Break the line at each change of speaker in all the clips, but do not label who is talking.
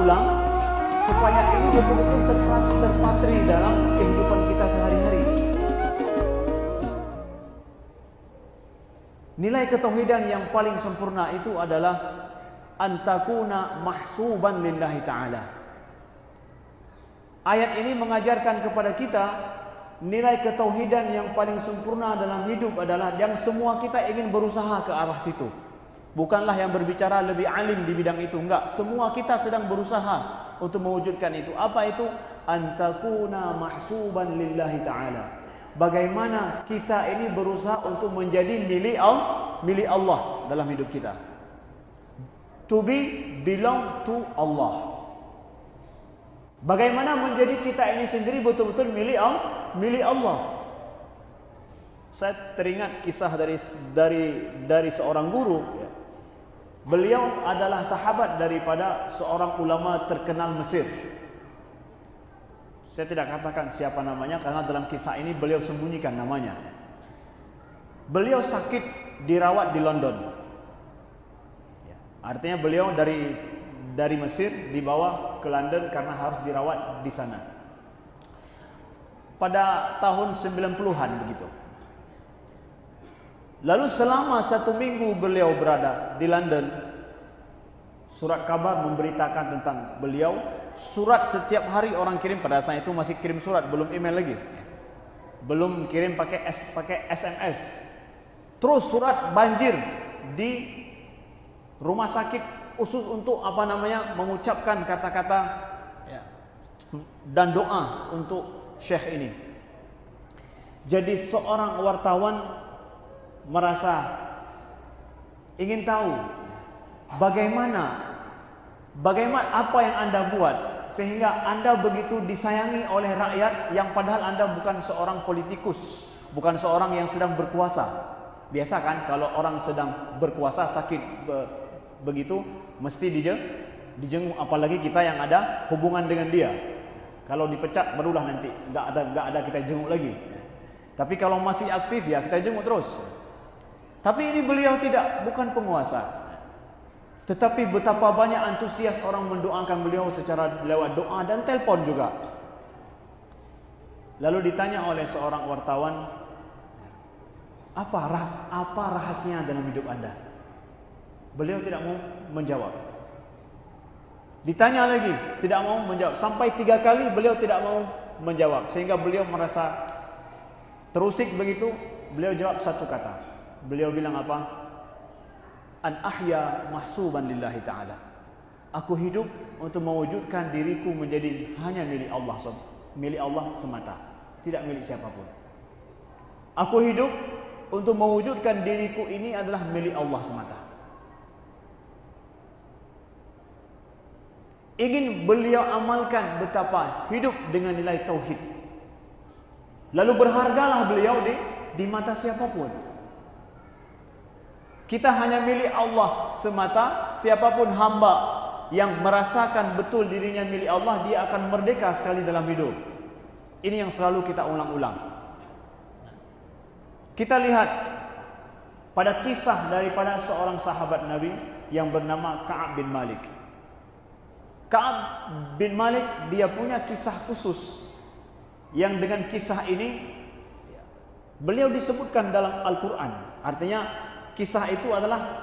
ulang supaya ini betul-betul terpatri dalam kehidupan kita sehari-hari. Nilai ketauhidan yang paling sempurna itu adalah antakuna mahsuban lillahi ta'ala. Ayat ini mengajarkan kepada kita nilai ketauhidan yang paling sempurna dalam hidup adalah yang semua kita ingin berusaha ke arah situ. Bukanlah yang berbicara lebih alim di bidang itu, enggak. Semua kita sedang berusaha untuk mewujudkan itu. Apa itu? Antakuna mahsuban lillahi ta'ala. Bagaimana kita ini berusaha untuk menjadi milik Allah dalam hidup kita. To belong to Allah. Bagaimana menjadi kita ini sendiri betul-betul milik Allah. Saya teringat kisah dari seorang guru. Beliau adalah sahabat daripada seorang ulama terkenal Mesir. Saya tidak katakan siapa namanya karena dalam kisah ini beliau sembunyikan namanya. Beliau sakit dirawat di London. Artinya beliau dari Mesir dibawa ke London karena harus dirawat di sana. Pada tahun 90-an begitu. Lalu selama 1 minggu beliau berada di London, surat kabar memberitakan tentang beliau. Surat setiap hari orang kirim, pada saat itu masih kirim surat, belum email lagi. Belum kirim pakai SMS. Terus surat banjir di rumah sakit khusus untuk mengucapkan kata-kata dan doa untuk syekh ini. Jadi seorang wartawan merasa ingin tahu bagaimana apa yang Anda buat sehingga Anda begitu disayangi oleh rakyat yang padahal Anda bukan seorang politikus, bukan seorang yang sedang berkuasa. Biasa kan kalau orang sedang berkuasa sakit begitu mesti dijenguk, apalagi kita yang ada hubungan dengan dia. Kalau dipecat barulah nanti enggak ada kita jenguk lagi. Tapi kalau masih aktif ya kita jenguk terus. Tapi ini beliau tidak, bukan penguasa. Tetapi betapa banyak antusias orang mendoakan beliau secara lewat doa dan telepon juga. Lalu ditanya oleh seorang wartawan, apa rahasia dalam hidup Anda? Beliau tidak mau menjawab. Ditanya lagi, tidak mau menjawab. Sampai 3 kali beliau tidak mau menjawab. Sehingga beliau merasa terusik begitu. Beliau jawab 1 kata. Beliau bilang apa? An ahya mahsuban lillahi ta'ala. Aku hidup untuk mewujudkan diriku menjadi hanya milik Allah semata, tidak milik siapapun. Aku hidup untuk mewujudkan diriku ini adalah milik Allah semata. Ingin beliau amalkan betapa hidup dengan nilai tauhid. Lalu berhargalah beliau di mata siapapun. Kita hanya milik Allah semata. Siapapun hamba yang merasakan betul dirinya milik Allah, dia akan merdeka sekali dalam hidup. Ini yang selalu kita ulang-ulang. Kita lihat pada kisah daripada seorang sahabat Nabi yang bernama Ka'ab bin Malik. Ka'ab bin Malik dia punya kisah khusus yang dengan kisah ini beliau disebutkan dalam Al-Quran. Artinya kisah itu adalah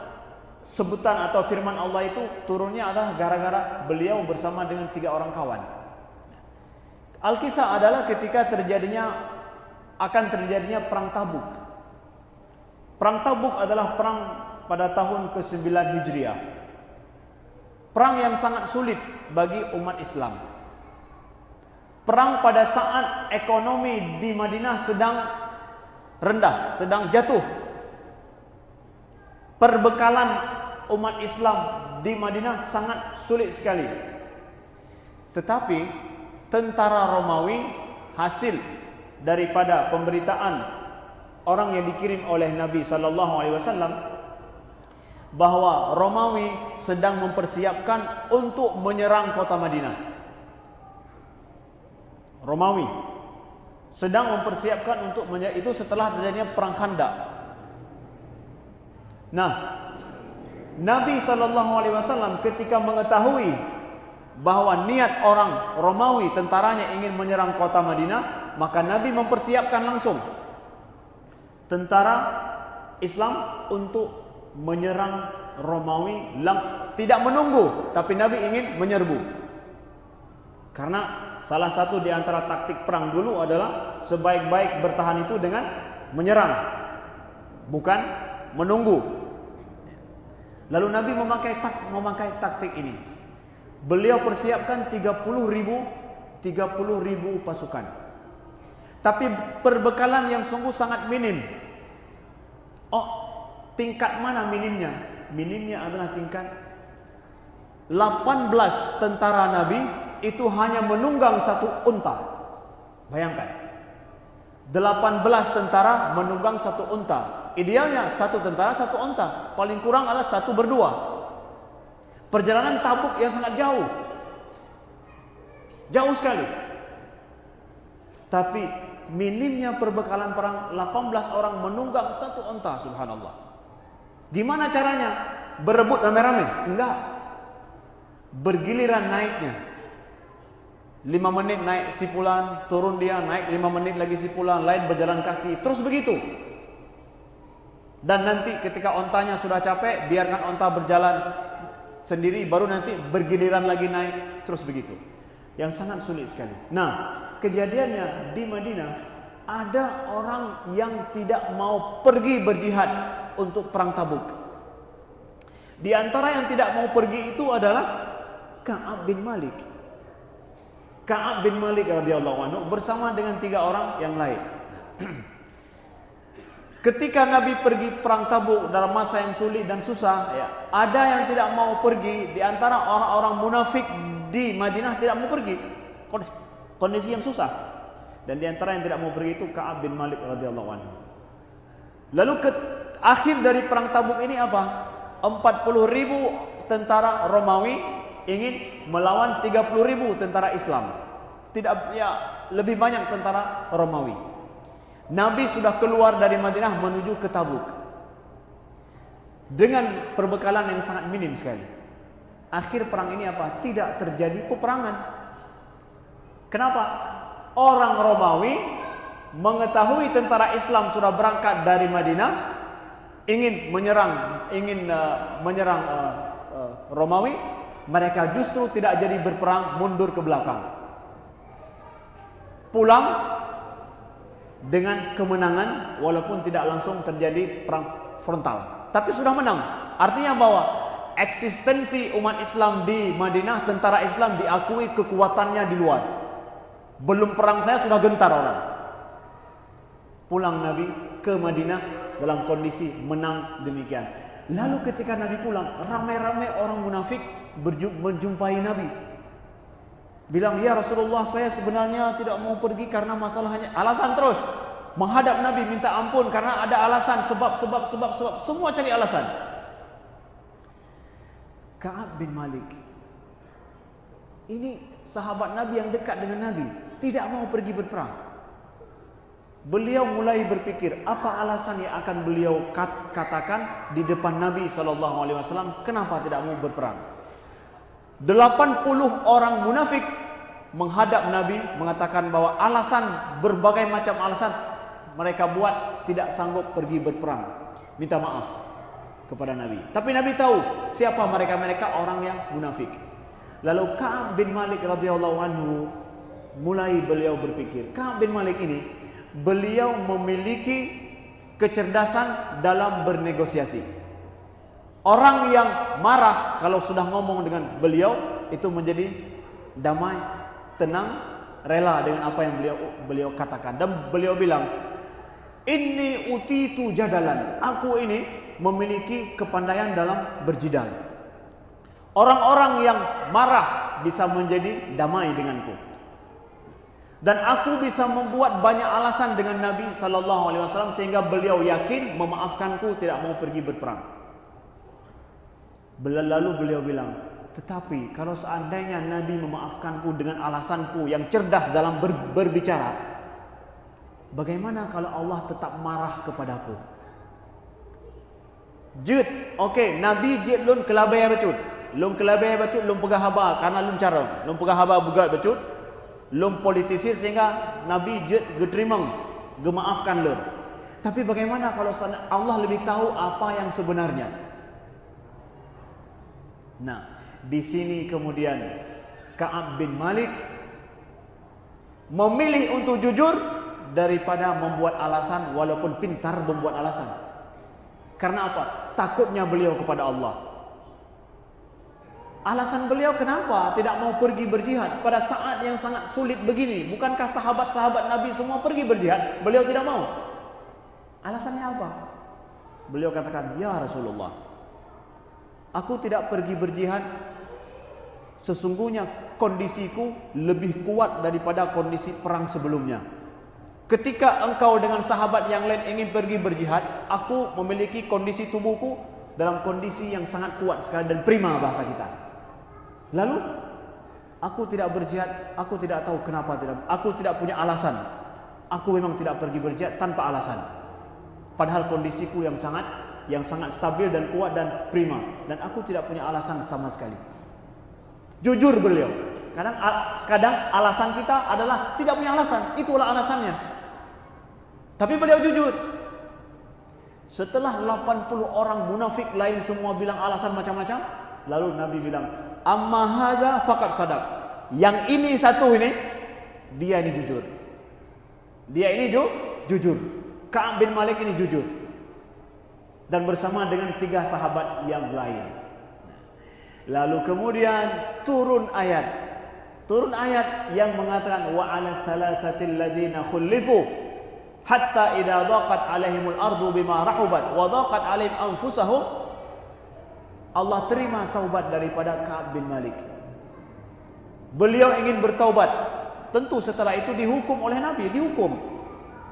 sebutan atau firman Allah itu turunnya adalah gara-gara beliau bersama dengan 3 orang kawan. Al-Kisah adalah ketika akan terjadinya perang Tabuk. Perang Tabuk adalah perang pada tahun ke-9 Hijriah. Perang yang sangat sulit bagi umat Islam. Perang pada saat ekonomi di Madinah sedang rendah, sedang jatuh. Perbekalan umat Islam di Madinah sangat sulit sekali. Tetapi tentara Romawi, hasil daripada pemberitaan orang yang dikirim oleh Nabi SAW bahwa Romawi sedang mempersiapkan untuk menyerang kota Madinah. Romawi sedang mempersiapkan untuk menyerang, itu setelah terjadinya perang Khandaq. Nah, Nabi SAW ketika mengetahui bahwa niat orang Romawi, tentaranya ingin menyerang kota Madinah, maka Nabi mempersiapkan langsung tentara Islam untuk menyerang Romawi, tidak menunggu, tapi Nabi ingin menyerbu. Karena salah satu di antara taktik perang dulu adalah sebaik-baik bertahan itu dengan menyerang, bukan menunggu. Lalu Nabi memakai taktik ini. Beliau persiapkan 30.000 pasukan. Tapi perbekalan yang sungguh sangat minim. Oh, tingkat mana minimnya? Minimnya adalah tingkat 18 tentara Nabi itu hanya menunggang satu unta. Bayangkan, 18 tentara menunggang satu unta. Idealnya satu tentara satu unta, paling kurang adalah satu berdua. Perjalanan Tabuk yang sangat jauh, jauh sekali. Tapi minimnya perbekalan perang, 18 orang menunggang satu unta, subhanallah. Gimana caranya? Berebut rame-rame? Enggak. Bergiliran naiknya. 5 menit naik sipulan, turun dia, naik 5 menit lagi sipulan, lain berjalan kaki, terus begitu. Dan nanti ketika ontanya sudah capek, biarkan onta berjalan sendiri, baru nanti bergiliran lagi naik, terus begitu. Yang sangat sulit sekali. Nah, kejadiannya di Madinah, ada orang yang tidak mau pergi berjihad untuk perang Tabuk. Di antara yang tidak mau pergi itu adalah Ka'ab bin Malik. Ka'ab bin Malik radhiyallahu anhu bersama dengan 3 orang yang lain. Ketika Nabi pergi perang Tabuk dalam masa yang sulit dan susah, ya, ada yang tidak mau pergi. Di antara orang-orang munafik di Madinah tidak mau pergi. Kondisi yang susah. Dan di antara yang tidak mau pergi itu Ka'ab bin Malik radhiyallahu anhu. Lalu akhir dari perang Tabuk ini apa? 40.000 tentara Romawi ingin melawan 30.000 tentara Islam. Tidak, ya, lebih banyak tentara Romawi. Nabi sudah keluar dari Madinah menuju ke Tabuk dengan perbekalan yang sangat minim sekali. Akhir perang ini apa? Tidak terjadi peperangan. Kenapa? Orang Romawi mengetahui tentara Islam sudah berangkat dari Madinah, ingin menyerang Romawi. Mereka justru tidak jadi berperang, mundur ke belakang, pulang dengan kemenangan, walaupun tidak langsung terjadi perang frontal, tapi sudah menang. Artinya bahwa eksistensi umat Islam di Madinah, tentara Islam diakui kekuatannya di luar. Belum perang saya sudah gentar orang. Pulang Nabi ke Madinah dalam kondisi menang demikian. Lalu ketika Nabi pulang, ramai-ramai orang munafik menjumpai Nabi. Bilang, ya Rasulullah, saya sebenarnya tidak mau pergi karena masalahnya. Alasan terus. Menghadap Nabi minta ampun karena ada alasan, sebab. Semua cari alasan. Ka'ab bin Malik, ini sahabat Nabi yang dekat dengan Nabi, tidak mau pergi berperang. Beliau mulai berpikir, apa alasan yang akan beliau katakan di depan Nabi SAW, kenapa tidak mau berperang. 80 orang munafik menghadap Nabi mengatakan bahwa alasan, berbagai macam alasan mereka buat tidak sanggup pergi berperang, minta maaf kepada Nabi. Tapi Nabi tahu siapa mereka orang yang munafik. Lalu Ka'ab bin Malik radhiyallahu anhu mulai beliau berpikir. Ka'ab bin Malik ini beliau memiliki kecerdasan dalam bernegosiasi. Orang yang marah kalau sudah ngomong dengan beliau itu menjadi damai, tenang, rela dengan apa yang beliau katakan. Dan beliau bilang, "Inni utitu jadalan." Aku ini memiliki kepandaian dalam berjidal. Orang-orang yang marah bisa menjadi damai denganku. Dan aku bisa membuat banyak alasan dengan Nabi SAW sehingga beliau yakin memaafkanku, tidak mau pergi berperang. Lalu beliau bilang, tetapi kalau seandainya Nabi memaafkanku dengan alasanku yang cerdas dalam berbicara, bagaimana kalau Allah tetap marah kepadaku? Jud, okey, Nabi jid lun kelabai bercut. Lung kelabih betul, lung pegah haba karena lung cara, lung pegah haba bugat betul. Lung politisir sehingga Nabi geterimang, gemaafkan lung. Tapi bagaimana kalau Allah lebih tahu apa yang sebenarnya? Nah, di sini kemudian Ka'ab bin Malik memilih untuk jujur daripada membuat alasan, walaupun pintar membuat alasan. Karena apa? Takutnya beliau kepada Allah. Alasan beliau kenapa tidak mau pergi berjihad pada saat yang sangat sulit begini? Bukankah sahabat-sahabat Nabi semua pergi berjihad? Beliau tidak mau. Alasannya apa? Beliau katakan, "Ya Rasulullah, aku tidak pergi berjihad. Sesungguhnya kondisiku lebih kuat daripada kondisi perang sebelumnya. Ketika engkau dengan sahabat yang lain ingin pergi berjihad, aku memiliki kondisi tubuhku dalam kondisi yang sangat kuat sekali dan prima bahasa kita. Lalu aku tidak berjihad, aku tidak tahu kenapa tidak. Aku tidak punya alasan. Aku memang tidak pergi berjihad tanpa alasan. Padahal kondisiku yang sangat stabil dan kuat dan prima, dan aku tidak punya alasan sama sekali." Jujur beliau. Kadang alasan kita adalah tidak punya alasan, itulah alasannya. Tapi beliau jujur. Setelah 80 orang munafik lain semua bilang alasan macam-macam, lalu Nabi bilang, "Amma hadza faqad sadaq." Yang ini satu ini, dia ini jujur. Dia ini jujur. Ka'ab bin Malik ini jujur. Dan bersama dengan 3 sahabat yang lain. Lalu kemudian turun ayat yang mengatakan, "Wa 'ala thalathatil ladzina khulifu hatta idza dhaqat 'alaihimul ardu bima rahubat wa dhaqat 'alaihim anfusahum." Allah terima taubat daripada Ka'ab bin Malik. Beliau ingin bertaubat. Tentu setelah itu dihukum oleh Nabi,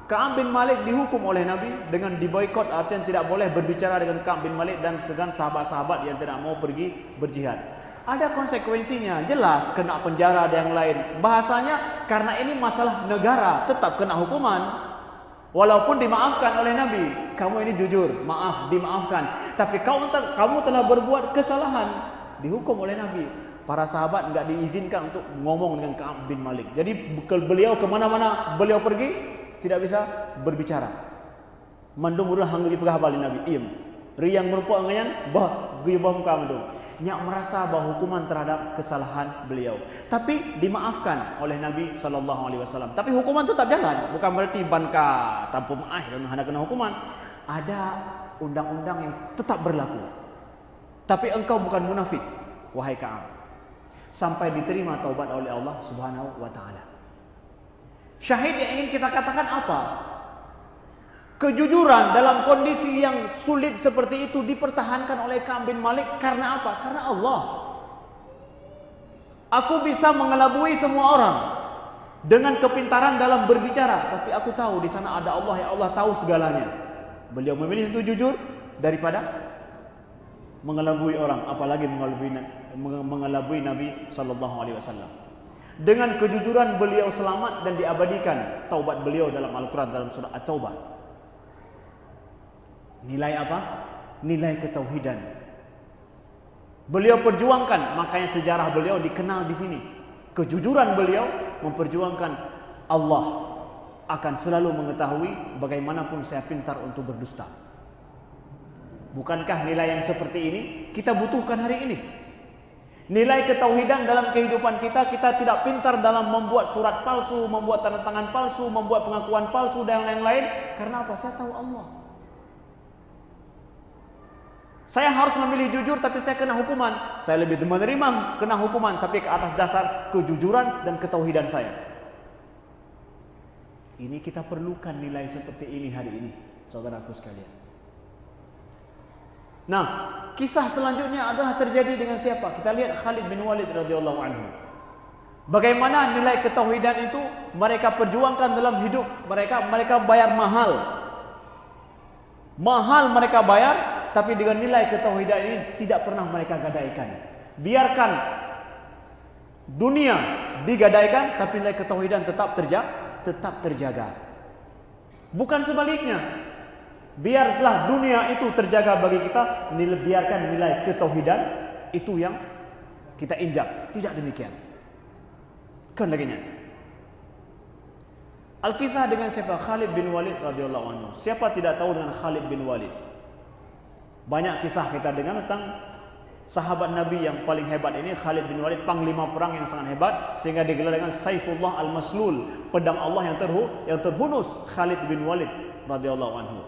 Ka'ab bin Malik dihukum oleh Nabi dengan diboikot, artinya tidak boleh berbicara dengan Ka'ab bin Malik dan segan sahabat-sahabat yang tidak mau pergi berjihad. Ada konsekuensinya, jelas kena penjara dan yang lain. Bahasanya karena ini masalah negara, tetap kena hukuman. Walaupun dimaafkan oleh Nabi, kamu ini jujur, maaf, dimaafkan. Tapi kamu telah berbuat kesalahan, dihukum oleh Nabi. Para sahabat enggak diizinkan untuk ngomong dengan Ka'ab bin Malik. Jadi beliau kemana-mana beliau pergi, tidak bisa berbicara. Mandung urang hanggi pegah balik Nabi. Iem. Riang merupakan ngayan bah guyubah muka mandung. Nyak merasa bahwa hukuman terhadap kesalahan beliau. Tapi dimaafkan oleh Nabi SAW. Tapi hukuman tetap jalan. Bukan berarti banka tanpa maaf dan hendak kena hukuman. Ada undang-undang yang tetap berlaku. Tapi engkau bukan munafik, wahai Ka'ab. Sampai diterima taubat oleh Allah Subhanahu wa taala. Syahid yang ingin kita katakan apa? Kejujuran dalam kondisi yang sulit seperti itu dipertahankan oleh Ka'ab bin Malik karena apa? Karena Allah. Aku bisa mengelabui semua orang dengan kepintaran dalam berbicara, tapi aku tahu di sana ada Allah, yang Allah tahu segalanya. Beliau memilih untuk jujur daripada mengelabui orang, apalagi mengelabui Nabi SAW. Dengan kejujuran beliau selamat dan diabadikan taubat beliau dalam Al-Quran dalam surah At-Taubah. Nilai apa? Nilai ketauhidan. Beliau perjuangkan, makanya sejarah beliau dikenal di sini. Kejujuran beliau memperjuangkan Allah akan selalu mengetahui bagaimanapun saya pintar untuk berdusta. Bukankah nilai yang seperti ini kita butuhkan hari ini? Nilai ketauhidan dalam kehidupan kita tidak pintar dalam membuat surat palsu, membuat tanda tangan palsu, membuat pengakuan palsu dan lain-lain. Karena apa? Saya tahu Allah. Saya harus memilih jujur tapi saya kena hukuman. Saya lebih menerima kena hukuman tapi ke atas dasar kejujuran dan ketauhidan saya. Ini kita perlukan nilai seperti ini hari ini, saudaraku sekalian. Nah, kisah selanjutnya adalah terjadi dengan siapa? Kita lihat Khalid bin Walid radhiyallahu anhu. Bagaimana nilai ketauhidan itu mereka perjuangkan dalam hidup mereka. Mereka bayar mahal. Mahal mereka bayar, tapi dengan nilai ketauhidan ini tidak pernah mereka gadaikan. Biarkan dunia digadaikan, tapi nilai ketauhidan tetap terjaga. Bukan sebaliknya. Biarlah dunia itu terjaga bagi kita, biarkan nilai ketauhidan itu yang kita injak. Tidak demikian. Kan laginya. Al-kisah dengan siapa? Khalid bin Walid radhiyallahu anhu. Siapa tidak tahu dengan Khalid bin Walid? Banyak kisah kita dengar tentang sahabat Nabi yang paling hebat ini, Khalid bin Walid, panglima perang yang sangat hebat sehingga digelar dengan Saifullah al-Maslul, pedang Allah yang terhunus, Khalid bin Walid radhiyallahu anhu.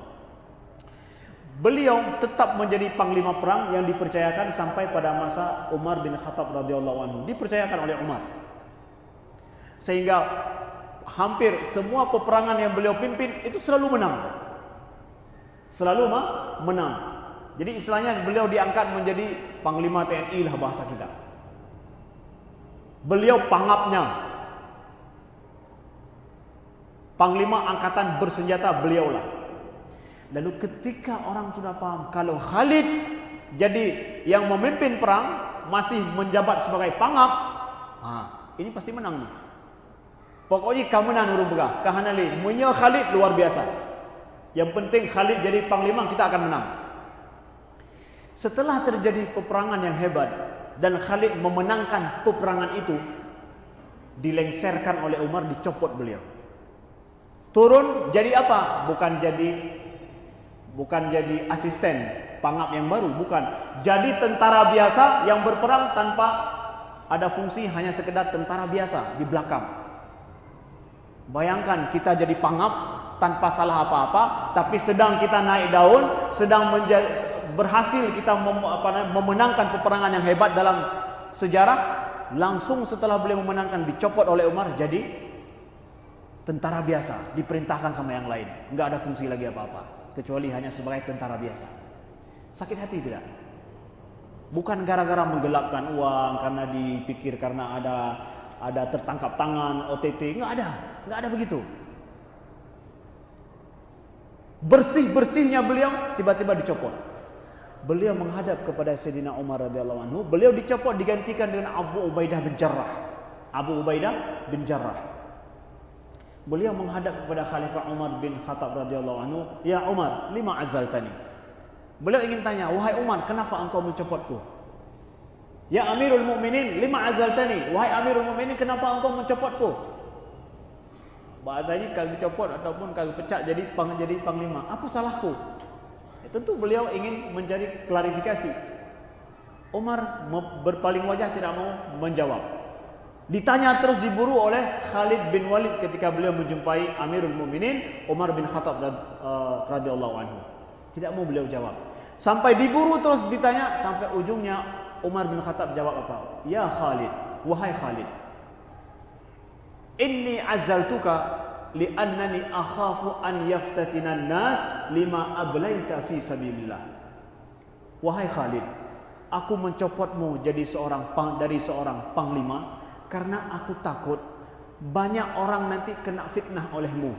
Beliau tetap menjadi panglima perang yang dipercayakan sampai pada masa Umar bin Khattab radhiyallahu anhu. Dipercayakan oleh Umar. Sehingga hampir semua peperangan yang beliau pimpin itu selalu menang. Selalu menang. Jadi istilahnya beliau diangkat menjadi panglima TNI lah bahasa kita. Beliau pangapnya. Panglima angkatan bersenjata beliaulah. Lalu ketika orang sudah paham kalau Khalid jadi yang memimpin perang, masih menjabat sebagai pangap, ini pasti menang nih. Pokoknya kamu nan urung begah, kahanali munyo Khalid luar biasa. Yang penting Khalid jadi panglima, kita akan menang. Setelah terjadi peperangan yang hebat dan Khalid memenangkan peperangan itu, dilengserkan oleh Umar, dicopot beliau. Turun jadi apa? Bukan jadi asisten pangap yang baru, bukan. Jadi tentara biasa yang berperang tanpa ada fungsi, hanya sekedar tentara biasa di belakang. Bayangkan kita jadi pangap tanpa salah apa-apa, tapi sedang kita naik daun, sedang berhasil kita memenangkan peperangan yang hebat dalam sejarah. Langsung setelah beliau memenangkan, dicopot oleh Umar jadi tentara biasa, diperintahkan sama yang lain, nggak ada fungsi lagi apa-apa kecuali hanya sebagai tentara biasa. Sakit hati tidak? Bukan gara-gara menggelapkan uang karena dipikir karena ada tertangkap tangan OTT, nggak ada begitu. Bersih-bersihnya beliau tiba-tiba dicopot. Beliau menghadap kepada Sayyidina Umar radhiyallahu anhu, beliau dicopot digantikan dengan Abu Ubaidah bin Jarrah. Abu Ubaidah bin Jarrah. Beliau menghadap kepada Khalifah Umar bin Khattab radhiyallahu anhu, "Ya Umar, lima azaltani?" Beliau ingin tanya, "Wahai Umar, kenapa engkau mencopotku?" "Ya Amirul Mukminin, lima azaltani?" "Wahai Amirul Mukminin, kenapa engkau mencopotku?" Bahasanya kagak dicopot ataupun kagak pecat jadi panglima. Apa salahku? Tentu beliau ingin mencari klarifikasi. Umar berpaling wajah, tidak mau menjawab. Ditanya terus, diburu oleh Khalid bin Walid ketika beliau menjumpai Amirul Mukminin Umar bin Khattab radhiyallahu anhu. Tidak mau beliau jawab. Sampai diburu terus ditanya, sampai ujungnya Umar bin Khattab jawab apa? "Ya Khalid, wahai Khalid, inni azaltuka li'annani akhafu an yaftatina an-nas lima ablaita fi sabilillah." Wahai Khalid, aku mencopotmu dari seorang panglima karena aku takut banyak orang nanti kena fitnah olehmu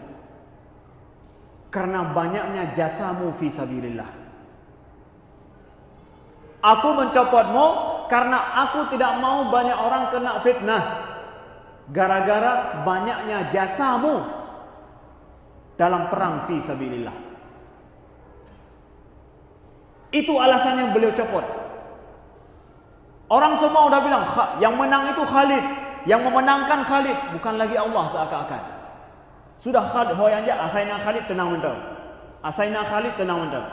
karena banyaknya jasamu fi sabilillah. Aku mencopotmu karena aku tidak mau banyak orang kena fitnah gara-gara banyaknya jasamu dalam perang fi sabilillah. Itu alasannya beliau copot. Orang semua udah bilang yang menang itu Khalid, yang memenangkan Khalid, bukan lagi Allah seakan-akan. Sudah Khalid hoyanja, asaina Khalid tenang mentau. Asaina Khalid tenang mentau.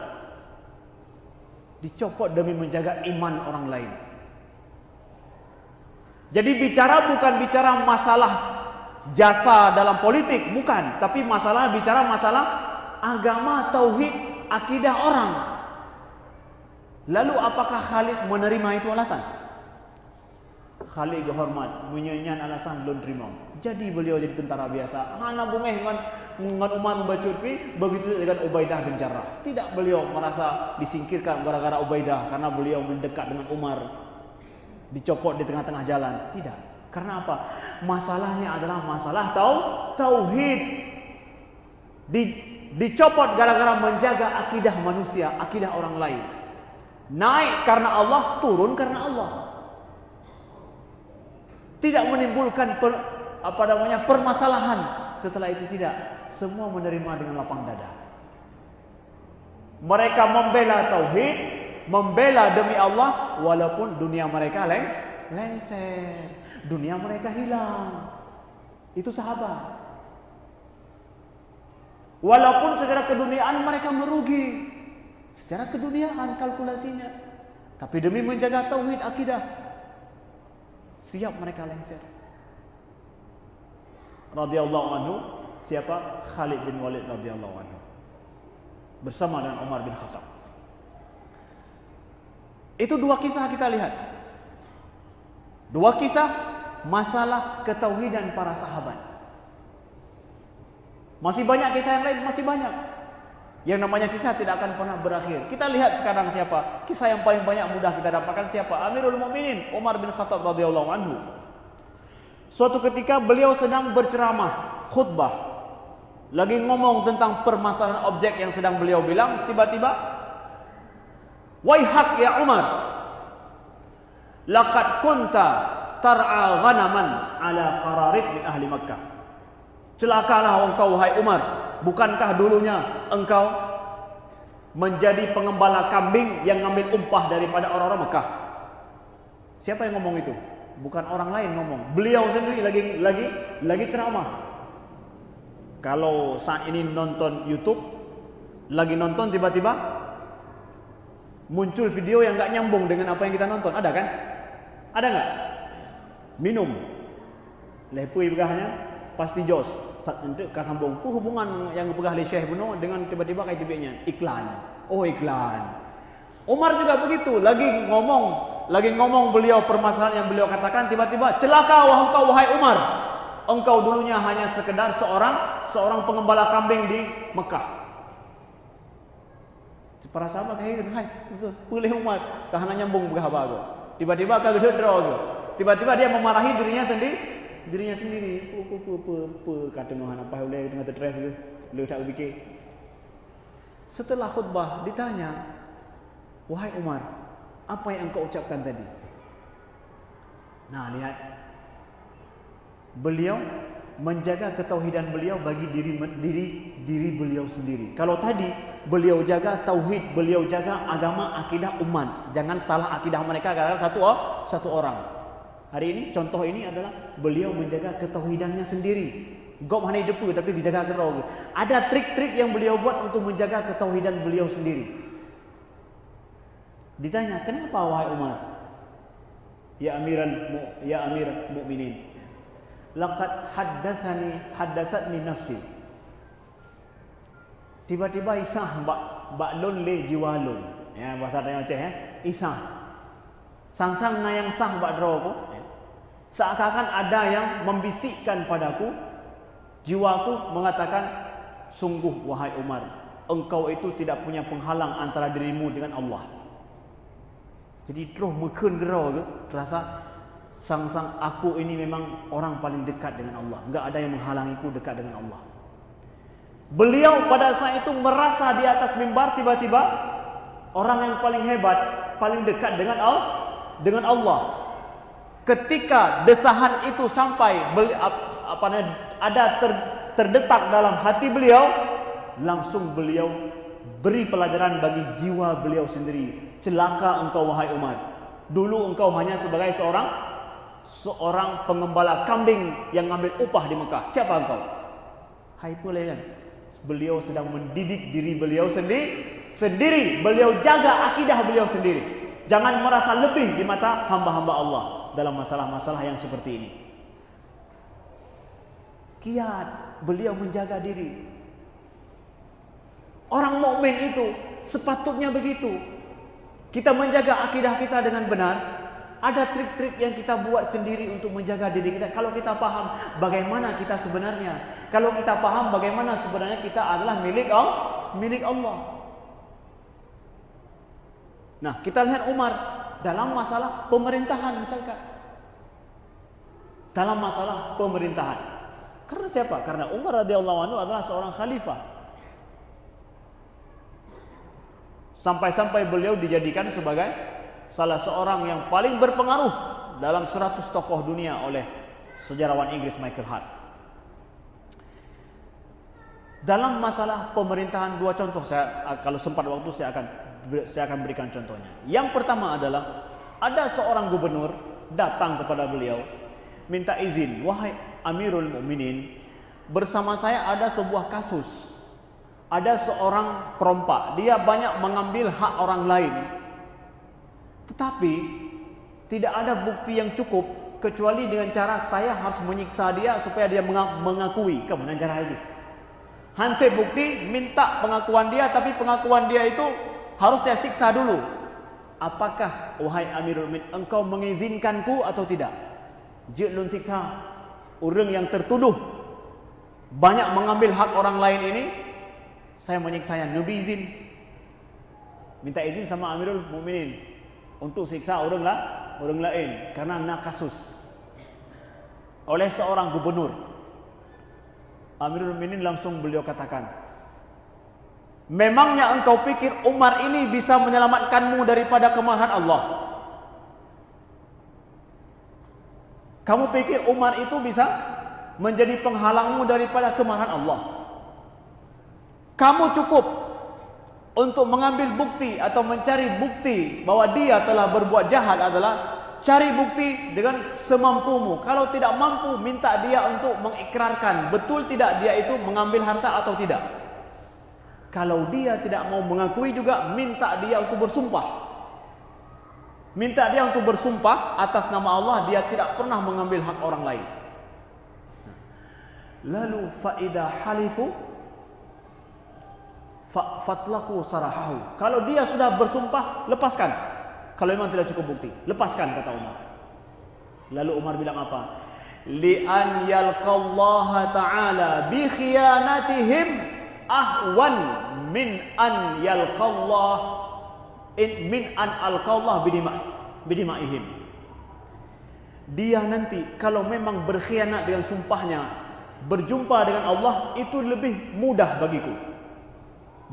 Dicopot demi menjaga iman orang lain. Jadi bukan bicara masalah jasa dalam politik, bukan, tapi bicara masalah agama, tauhid, akidah orang. Lalu apakah Khalid menerima itu alasan? Khalid hormat, menyanyian alasan belum terima. Jadi beliau jadi tentara biasa. Hana bungeh dengan Umar membacurpi, begitu dengan Ubaidah bin Jarrah. Tidak beliau merasa disingkirkan gara-gara Ubaidah karena beliau mendekat dengan Umar, dicopot di tengah-tengah jalan. Tidak. Karena apa? Masalahnya adalah masalah tauhid. Dicopot gara-gara menjaga akidah manusia, akidah orang lain. Naik karena Allah, turun karena Allah. Tidak menimbulkan permasalahan. Setelah itu tidak, semua menerima dengan lapang dada. Mereka membela tauhid, membela demi Allah, walaupun dunia mereka lengser. Dunia mereka hilang. Itu sahabat. Walaupun secara keduniaan mereka merugi, secara keduniaan kalkulasinya, tapi demi menjaga tauhid akidah, siap mereka lengser. Radhiyallahu anhu, siapa? Khalid bin Walid radhiyallahu anhu, bersama dengan Umar bin Khattab. Itu dua kisah kita lihat. Dua kisah masalah ketauhidan para sahabat. Masih banyak kisah yang lain, masih banyak. Yang namanya kisah tidak akan pernah berakhir. Kita lihat sekarang siapa? Kisah yang paling banyak mudah kita dapatkan siapa? Amirul Mukminin Umar bin Khattab radhiyallahu anhu. Suatu ketika beliau sedang berceramah, khutbah, lagi ngomong tentang permasalahan objek yang sedang beliau bilang, tiba-tiba, "Waihak ya Umar, laqad kunta tar'a ghanaman ala qararit min ahli Makkah." Celakalah engkau wahai Umar, bukankah dulunya engkau menjadi pengembala kambing yang ngambil umpah daripada orang-orang Mekah? Siapa yang ngomong itu? Bukan orang lain ngomong, beliau sendiri lagi ceramah. Kalau saat ini nonton YouTube, lagi nonton tiba-tiba muncul video yang nggak nyambung dengan apa yang kita nonton, ada kan? Ada nggak? Minum, lepui begahnya, pasti jos. Untuk sambung. Apa hubungan yang pegah oleh Syekh Buno dengan tiba-tiba kayak tibiknya iklan. Oh iklan. Umar juga begitu, lagi ngomong beliau permasalahan yang beliau katakan, tiba-tiba celaka engkau wahai Umar. Engkau dulunya hanya sekedar seorang pengembala kambing di Mekah. Para sahabat kayak gitu, hai, boleh Umar, kahana nyambung begah bago. Tiba-tiba kagak draw. Tiba-tiba dia memarahi dirinya sendiri. Kata Nuhan apa boleh dengan tertres tu, lu tak fikir. Setelah khutbah ditanya, wahai Umar, apa yang engkau ucapkan tadi? Nah lihat, beliau menjaga ketauhidan beliau bagi diri beliau sendiri. Kalau tadi beliau jaga tauhid, beliau jaga agama, akidah umat, jangan salah akidah mereka karena satu orang. Hari ini contoh ini adalah beliau menjaga ketauhidannya sendiri. Gop hanya depu tapi dijaga kerau. Ada trik-trik yang beliau buat untuk menjaga ketauhidan beliau sendiri. Ditanya, kenapa wahai Umar? Ya Amir Mukminin. Laqad haddatsatni nafsi. Tiba-tiba isah mbak lon le jiwa lon. Ya bahasa yang Aceh ya. Isah. Sangsang na yang sah mbak drogo. Seakan-akan ada yang membisikkan padaku, jiwaku mengatakan, sungguh wahai Umar, engkau itu tidak punya penghalang antara dirimu dengan Allah. Jadi terus mekun gerau ke, terasa sang aku ini memang orang paling dekat dengan Allah. Enggak ada yang menghalangiku dekat dengan Allah. Beliau pada saat itu merasa di atas mimbar tiba-tiba orang yang paling hebat, paling dekat dengan Allah. Ketika desahan itu sampai terdetak dalam hati beliau, langsung beliau beri pelajaran bagi jiwa beliau sendiri. Celaka engkau wahai Umar. Dulu engkau hanya sebagai seorang pengembala kambing yang ngambil upah di Mekah. Siapa engkau? Hai pula kan. Beliau sedang mendidik diri beliau sendiri. Beliau jaga akidah beliau sendiri. Jangan merasa lebih di mata hamba-hamba Allah dalam masalah-masalah yang seperti ini. Kiat beliau menjaga diri. Orang mukmin itu sepatutnya begitu. Kita menjaga akidah kita dengan benar. Ada trik-trik yang kita buat sendiri untuk menjaga diri kita. Kalau kita paham bagaimana kita sebenarnya, kalau kita paham bagaimana sebenarnya kita adalah milik Allah. Nah, kita lihat Umar dalam masalah pemerintahan misalkan. Dalam masalah pemerintahan. Karena siapa? Karena Umar radhiyallahu anhu adalah seorang khalifah. Sampai-sampai beliau dijadikan sebagai salah seorang yang paling berpengaruh dalam 100 tokoh dunia oleh sejarawan Inggris Michael Hart. Dalam masalah pemerintahan dua contoh, kalau sempat waktu saya akan berikan contohnya. Yang pertama adalah ada seorang gubernur datang kepada beliau, minta izin, wahai Amirul Mukminin, bersama saya ada sebuah kasus. Ada seorang perompak, dia banyak mengambil hak orang lain. Tetapi tidak ada bukti yang cukup kecuali dengan cara saya harus menyiksa dia supaya dia mengakui. Kemudian cara itu hantar bukti, minta pengakuan dia, tapi pengakuan dia itu harus saya siksa dulu. Apakah wahai Amirul Mukminin engkau mengizinkanku atau tidak? Jilun siksa orang yang tertuduh banyak mengambil hak orang lain ini, saya menyiksanya. Nabi izin, minta izin sama Amirul Mukminin untuk siksa orang lain karena nak kasus oleh seorang gubernur. Amirul Mukminin langsung beliau katakan, memangnya engkau pikir Umar ini bisa menyelamatkanmu daripada kemarahan Allah? Kamu pikir Umar itu bisa menjadi penghalangmu daripada kemarahan Allah? Kamu cukup untuk mengambil bukti atau mencari bukti bahwa dia telah berbuat jahat adalah cari bukti dengan semampumu. Kalau tidak mampu, minta dia untuk mengikrarkan betul tidak dia itu mengambil harta atau tidak. Kalau dia tidak mau mengakui juga, minta dia untuk bersumpah. Minta dia untuk bersumpah atas nama Allah dia tidak pernah mengambil hak orang lain. Lalu faida halifu fatlaku sarahahu. Kalau dia sudah bersumpah, lepaskan. Kalau memang tidak cukup bukti, lepaskan, kata Umar. Lalu Umar bilang apa? Li an yalqallaha ta'ala bi khiyanatihim ahwan min an yalqallah min an alqallah bidimaihim. Dia nanti kalau memang berkhianat dengan sumpahnya, berjumpa dengan Allah itu lebih mudah bagiku.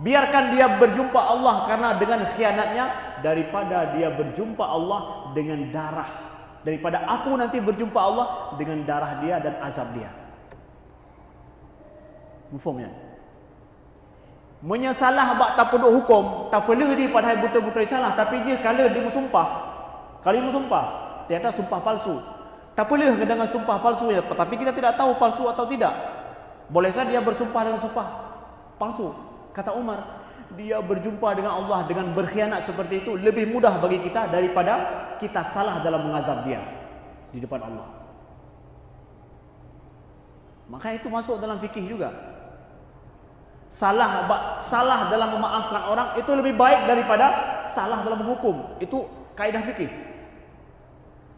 Biarkan dia berjumpa Allah karena dengan khianatnya daripada dia berjumpa Allah dengan darah, daripada aku nanti berjumpa Allah dengan darah dia dan azab dia. Mufaham ya? Menyasalah bak tak perlu hukum, tak perlu di padahal betul-betul salah, tapi dia kalau dia bersumpah, ternyata sumpah palsu. Tak perlu dengan sumpah palsu ya, tapi kita tidak tahu palsu atau tidak. Boleh saja dia bersumpah dengan sumpah palsu. Kata Umar, dia berjumpa dengan Allah dengan berkhianat seperti itu lebih mudah bagi kita daripada kita salah dalam mengazab dia di depan Allah. Maka itu masuk dalam fikih juga. Salah dalam memaafkan orang itu lebih baik daripada salah dalam menghukum. Itu kaidah fikih.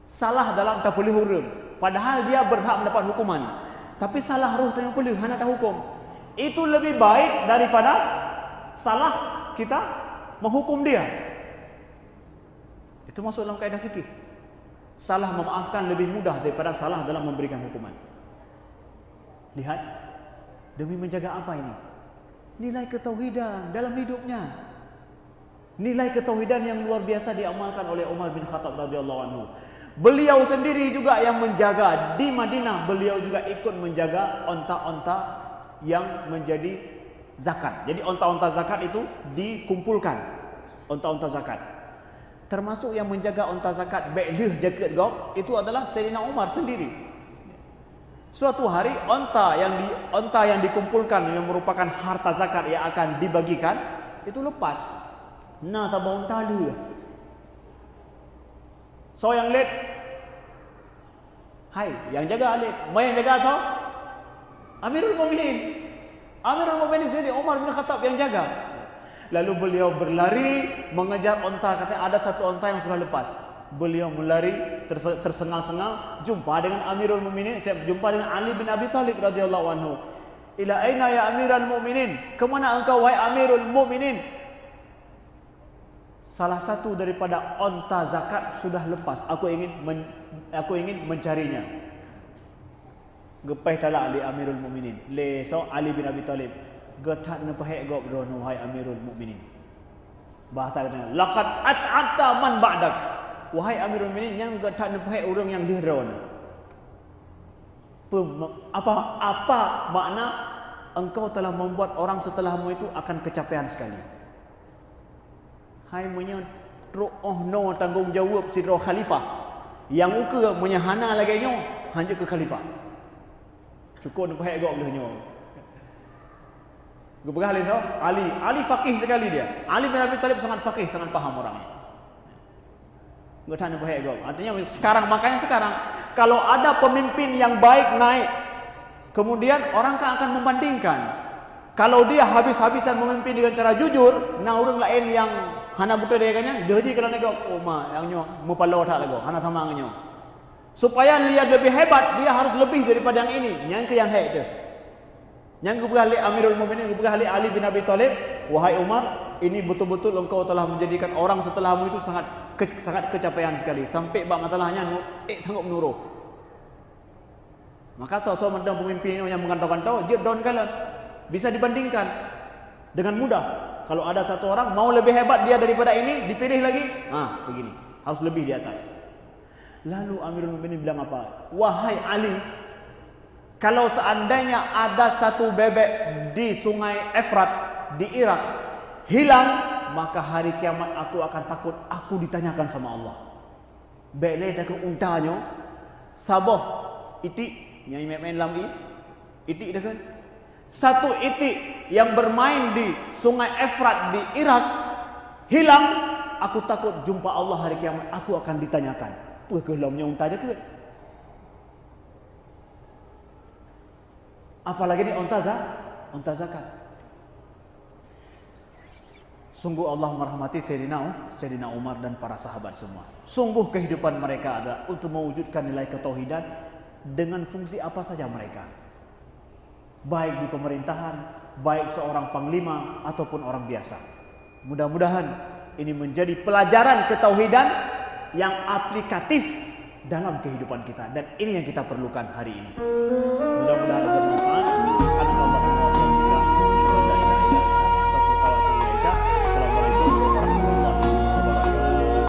Salah dalam tak boleh hukum, padahal dia berhak mendapat hukuman. Tapi salah ruh tak boleh, hanya tak hukum. Itu lebih baik daripada salah kita menghukum dia. Itu masuk dalam kaidah fikih. Salah memaafkan lebih mudah daripada salah dalam memberikan hukuman. Lihat, demi menjaga apa ini? Nilai ketauhidan dalam hidupnya. Nilai ketauhidan yang luar biasa diamalkan oleh Umar bin Khattab radhiyallahu anhu. Beliau sendiri juga yang menjaga di Madinah, beliau juga ikut menjaga onta-onta yang menjadi zakat. Jadi onta-onta zakat itu dikumpulkan. Onta-onta zakat. Termasuk yang menjaga onta zakat be'lih jaket gop itu adalah Sayyidina Umar sendiri. Suatu hari onta yang dikumpulkan yang merupakan harta zakat yang akan dibagikan itu lepas. Nah, tabau tali. So yang let, hai, yang jaga let, mau yang jaga atau Amirul Mukminin. Amirul Mukminin sendiri Umar bin Khattab yang jaga. Lalu beliau berlari mengejar onta, katanya ada satu onta yang sudah lepas. Beliau melari tersengal-sengal, jumpa dengan Amirul Mukminin, jumpa dengan Ali bin Abi Thalib radhiyallahu anhu. Ila aina ya Amirul Mukminin? Kemana engkau wahai Amirul Mukminin? Salah satu daripada onta zakat sudah lepas. Aku ingin mencarinya. Gepeh talak li Amirul Mukminin. Leso Ali bin Abi Thalib. Getak nepahek gop dono wahai Amirul Mukminin. Bahasa katanya, laqad at'ata man ba'dak. Wahai Amirul Mukminin, yang getak nepahek orang yang dihron. Apa makna engkau telah membuat orang setelahmu itu akan kecapean sekali. Hai menyo no tanggungjawab sidro khalifah Yang uka menyahana lagi nyo hanya ke khalifah. Cukup nak pahak gok belahnya. Gubernur Ali faqih sekali dia. Ali bin Abi Thalib sangat faqih, sangat faham orangnya. Enggak tanya pahak gok. Artinya makanya sekarang kalau ada pemimpin yang baik naik, kemudian orang akan membandingkan. Kalau dia habis-habisan memimpin dengan cara jujur, nah orang lain yang hana buta dia kanya, dia je kalau negok, oh ma, yang nyo mupalo tak lagu, hana sama nyo. Supaya lihat lebih hebat, dia harus lebih daripada yang ini. Yang ke yang hebat tu. Yang keberhali Amirul Mukminin, keberhali Ali bin Abi Thalib, wahai Umar, ini betul-betul engkau telah menjadikan orang setelahmu itu sangat kecapaian sekali. Sampai bab masalahnya tanggup menuruh. Maka sesuatu mentang pemimpin yang mengantau-kantau, dia down kalian. Bisa dibandingkan dengan mudah. Kalau ada satu orang mau lebih hebat dia daripada ini, dipilih lagi, begini, harus lebih di atas. Lalu Amirul Mukminin bilang apa? Wahai Ali, kalau seandainya ada satu bebek di sungai Efrat di Irak hilang, maka hari kiamat aku akan takut aku ditanyakan sama Allah. Bele dah ke untanya, saboh itik yang main lambi, itik dah kan? Satu itik yang bermain di sungai Efrat di Irak hilang, aku takut jumpa Allah hari kiamat, aku akan ditanyakan. Puh kelamnya unta aja ke? Apalagi ni unta zakat. Sungguh Allah merahmati Sayyidina Umar dan para sahabat semua. Sungguh kehidupan mereka ada untuk mewujudkan nilai ketauhidan dengan fungsi apa saja mereka. Baik di pemerintahan, baik seorang panglima ataupun orang biasa. Mudah-mudahan ini menjadi pelajaran ketauhidan yang aplikatif dalam kehidupan kita, dan ini yang kita perlukan hari ini.